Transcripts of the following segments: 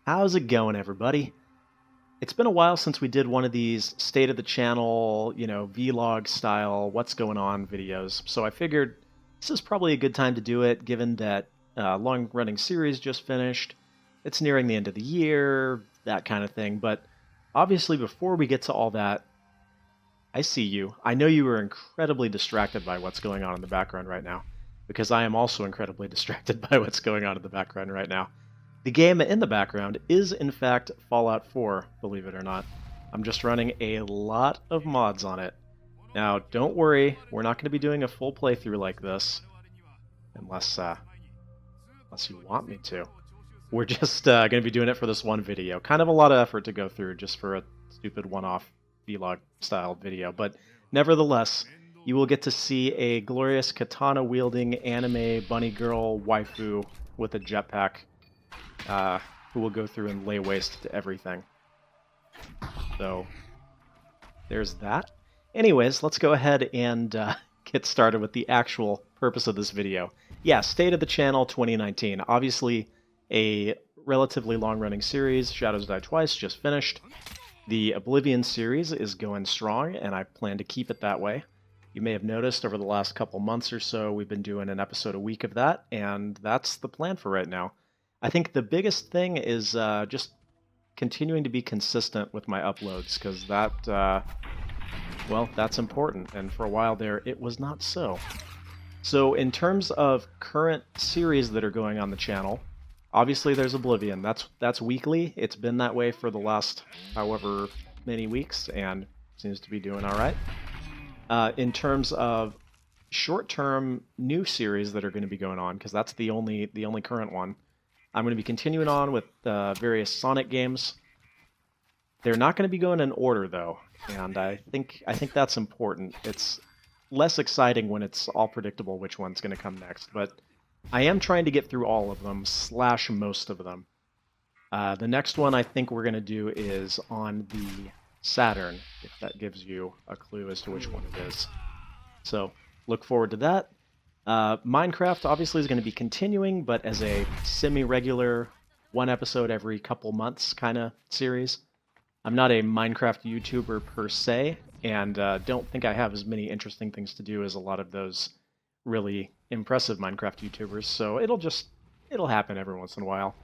How's it going, everybody? It's been a while since we did one of these state of the channel, vlog style, what's going on videos. So I figured this is probably a good time to do it, given that long running series just finished. It's nearing the end of the year, that kind of thing. But obviously, before we get to all that, I see you. I know you are incredibly distracted by what's going on in the background right now, because I am also incredibly distracted by what's going on in the background right now. The game in the background is, in fact, Fallout 4, believe it or not. I'm just running a lot of mods on it. Now, don't worry, we're not going to be doing a full playthrough like this, unless you want me to. We're just going to be doing it for this one video. Kind of a lot of effort to go through just for a stupid one-off vlog-style video, but nevertheless, you will get to see a glorious katana-wielding anime bunny girl waifu with a jetpack who will go through and lay waste to everything. So, there's that. Anyways, let's go ahead and get started with the actual purpose of this video. Yeah, State of the Channel 2019. Obviously, a relatively long-running series. Shadows Die Twice just finished. The Oblivion series is going strong, and I plan to keep it that way. You may have noticed over the last couple months or so, we've been doing an episode a week of that, and that's the plan for right now. I think the biggest thing is just continuing to be consistent with my uploads, because that, well, that's important, and for a while there, it was not so. So in terms of current series that are going on the channel, obviously there's Oblivion. That's weekly. It's been that way for the last however many weeks, and seems to be doing all right. In terms of short-term new series that are going to be going on, because that's the only current one, I'm going to be continuing on with various Sonic games. They're not going to be going in order, though, and I think that's important. It's less exciting when it's all predictable which one's going to come next, but I am trying to get through all of them, / most of them. The next one I think we're going to do is on the Saturn, if that gives you a clue as to which one it is. So, look forward to that. Minecraft obviously is going to be continuing, but as a semi-regular, one episode every couple months kind of series. I'm not a Minecraft YouTuber per se, and don't think I have as many interesting things to do as a lot of those really impressive Minecraft YouTubers, so it'll happen every once in a while.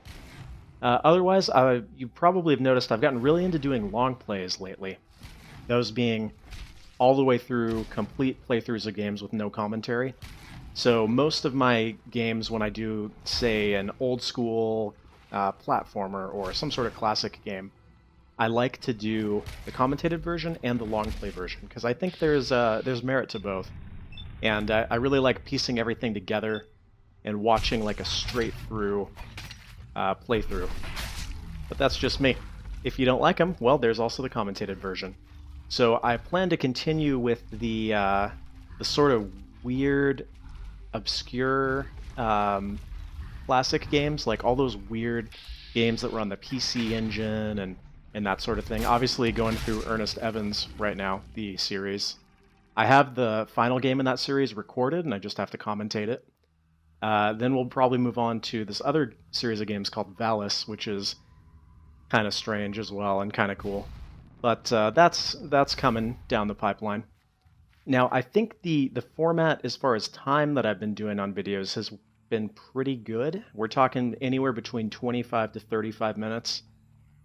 Otherwise, you probably have noticed I've gotten really into doing long plays lately. Those being all the way through complete playthroughs of games with no commentary. So most of my games, when I do, say, an old school platformer or some sort of classic game, I like to do the commentated version and the long play version, because I think there's merit to both. And I really like piecing everything together and watching like a straight through playthrough. But that's just me. If you don't like them, well, there's also the commentated version. So I plan to continue with the sort of weird, obscure classic games, like all those weird games that were on the PC Engine and that sort of thing. Obviously going through Ernest Evans right now, the series. I have the final game in that series recorded, and I just have to commentate it. Then we'll probably move on to this other series of games called Valis, which is kind of strange as well and kind of cool. But that's coming down the pipeline. Now, I think the format as far as time that I've been doing on videos has been pretty good. We're talking anywhere between 25 to 35 minutes.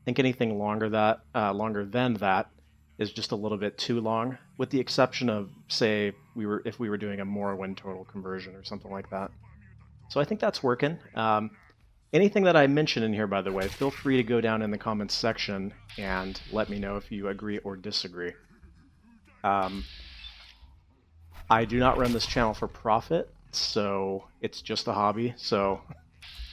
I think anything longer than that is just a little bit too long, with the exception of, say, if we were doing a Morrowind total conversion or something like that. So I think that's working. Anything that I mention in here, by the way, feel free to go down in the comments section and let me know if you agree or disagree. I do not run this channel for profit, so it's just a hobby. So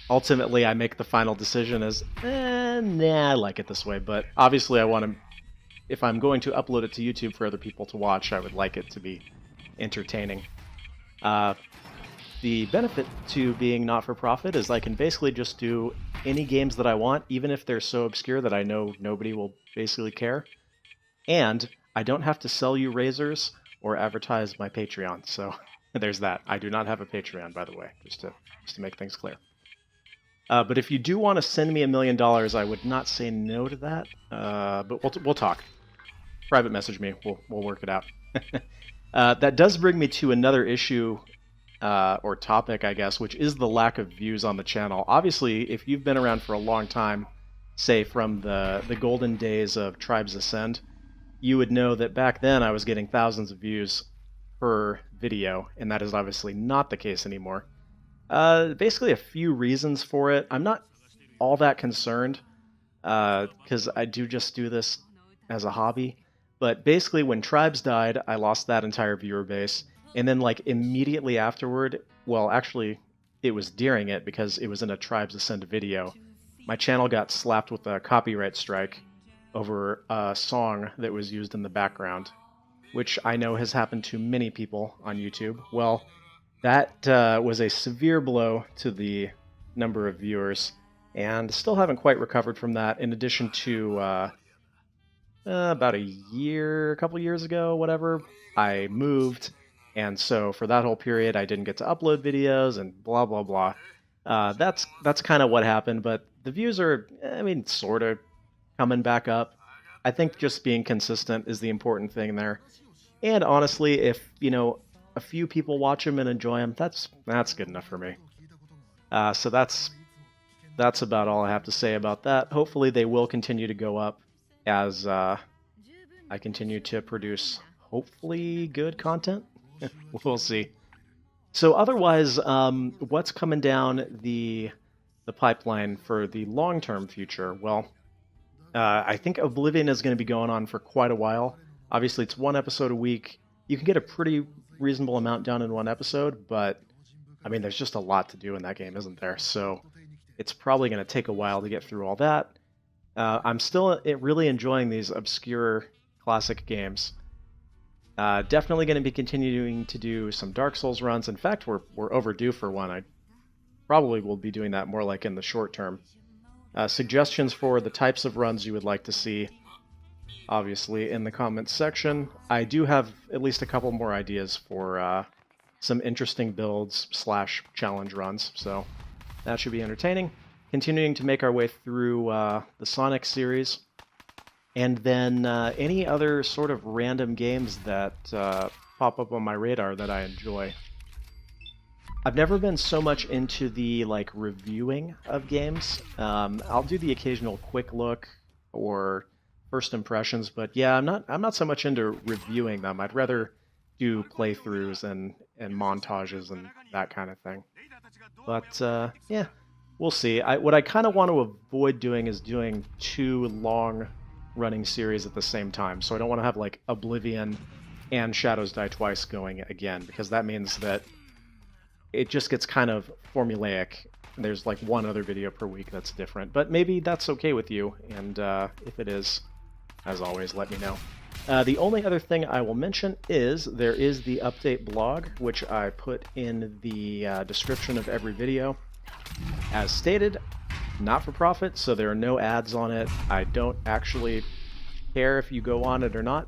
ultimately, I make the final decision as, nah, I like it this way. But obviously, I want to, if I'm going to upload it to YouTube for other people to watch, I would like it to be entertaining. The benefit to being not-for-profit is I can basically just do any games that I want, even if they're so obscure that I know nobody will basically care. And I don't have to sell you razors or advertise my Patreon, so there's that. I do not have a Patreon, by the way, just to make things clear. But if you do want to send me $1 million, I would not say no to that. But we'll talk. Private message me. We'll work it out. That does bring me to another issue or topic, I guess, which is the lack of views on the channel. Obviously, if you've been around for a long time, say from the golden days of Tribes Ascend, you would know that back then I was getting thousands of views per video, and that is obviously not the case anymore. Basically a few reasons for it. I'm not all that concerned, because I do just do this as a hobby. But basically when Tribes died, I lost that entire viewer base. And then like immediately afterward, well actually it was during it because it was in a Tribes Ascend video, my channel got slapped with a copyright strike over a song that was used in the background, which I know has happened to many people on YouTube. Well, that was a severe blow to the number of viewers, and still haven't quite recovered from that, in addition to about a couple years ago, whatever, I moved, and so for that whole period I didn't get to upload videos and blah blah blah. That's kind of what happened, but the views are, I mean, sort of coming back up. I think just being consistent is the important thing there. And honestly, if, you know, a few people watch them and enjoy them, that's good enough for me. So that's about all I have to say about that. Hopefully they will continue to go up as I continue to produce hopefully good content. We'll see. So otherwise, what's coming down the pipeline for the long-term future? Well, I think Oblivion is going to be going on for quite a while. Obviously, it's one episode a week. You can get a pretty reasonable amount done in one episode, but I mean, there's just a lot to do in that game, isn't there? So it's probably going to take a while to get through all that. I'm still really enjoying these obscure classic games. Definitely going to be continuing to do some Dark Souls runs. In fact, we're overdue for one. I probably will be doing that more like in the short term. Suggestions for the types of runs you would like to see, obviously, in the comments section. I do have at least a couple more ideas for some interesting builds / challenge runs, so that should be entertaining. Continuing to make our way through the Sonic series, and then any other sort of random games that pop up on my radar that I enjoy. I've never been so much into the like reviewing of games. I'll do the occasional quick look or first impressions, but yeah, I'm not so much into reviewing them. I'd rather do playthroughs and montages and that kind of thing. But yeah, we'll see. What I kind of want to avoid doing is doing two long running series at the same time. So I don't want to have like Oblivion and Shadows Die Twice going again, because that means that it just gets kind of formulaic. There's like one other video per week that's different, but maybe that's okay with you, and if it is, as always, let me know. The only other thing I will mention is there is the update blog, which I put in the description of every video. As stated, not for profit, so there are no ads on it. I don't actually care if you go on it or not.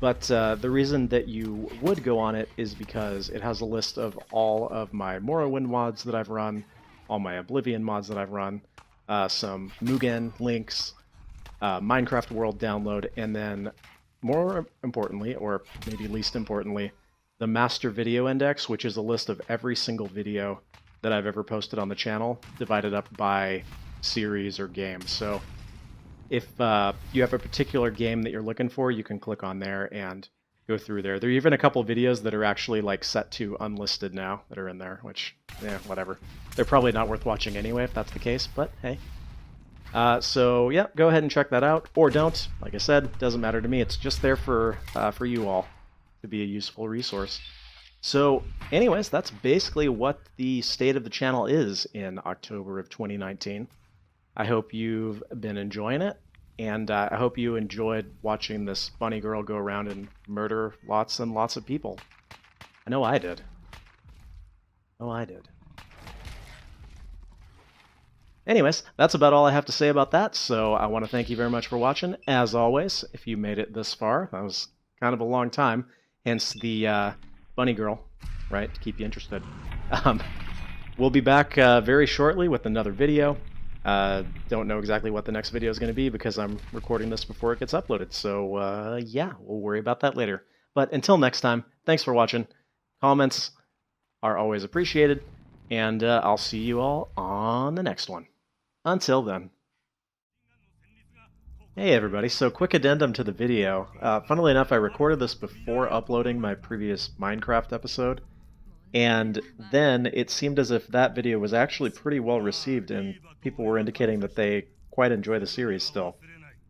But the reason that you would go on it is because it has a list of all of my Morrowind mods that I've run, all my Oblivion mods that I've run, some Mugen links, Minecraft World download, and then more importantly, or maybe least importantly, the Master Video Index, which is a list of every single video that I've ever posted on the channel, divided up by series or game. So if you have a particular game that you're looking for, you can click on there and go through there. There are even a couple videos that are actually like set to unlisted now that are in there, which, yeah, whatever. They're probably not worth watching anyway if that's the case, but hey. So yeah, go ahead and check that out, or don't. Like I said, doesn't matter to me. It's just there for you all to be a useful resource. So anyways, that's basically what the state of the channel is in October of 2019. I hope you've been enjoying it, and I hope you enjoyed watching this bunny girl go around and murder lots and lots of people. I know I did. Oh, I did. Anyways, that's about all I have to say about that, so I want to thank you very much for watching. As always, if you made it this far, that was kind of a long time, hence the bunny girl, right, to keep you interested. We'll be back very shortly with another video. Don't know exactly what the next video is going to be because I'm recording this before it gets uploaded. So yeah, we'll worry about that later. But until next time, thanks for watching. Comments are always appreciated, and I'll see you all on the next one. Until then. Hey everybody, so quick addendum to the video. Funnily enough, I recorded this before uploading my previous Minecraft episode, and then it seemed as if that video was actually pretty well received, and people were indicating that they quite enjoy the series still.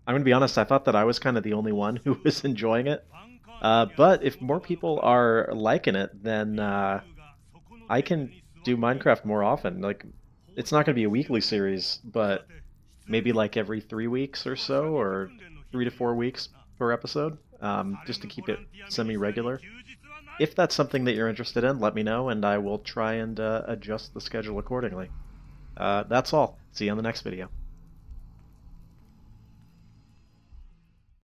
I'm going to be honest, I thought that I was kind of the only one who was enjoying it. But if more people are liking it, then I can do Minecraft more often. Like, it's not going to be a weekly series, but maybe like every 3 weeks or so, or 3 to 4 weeks per episode, just to keep it semi-regular. If that's something that you're interested in, let me know, and I will try and adjust the schedule accordingly. That's all. See you on the next video.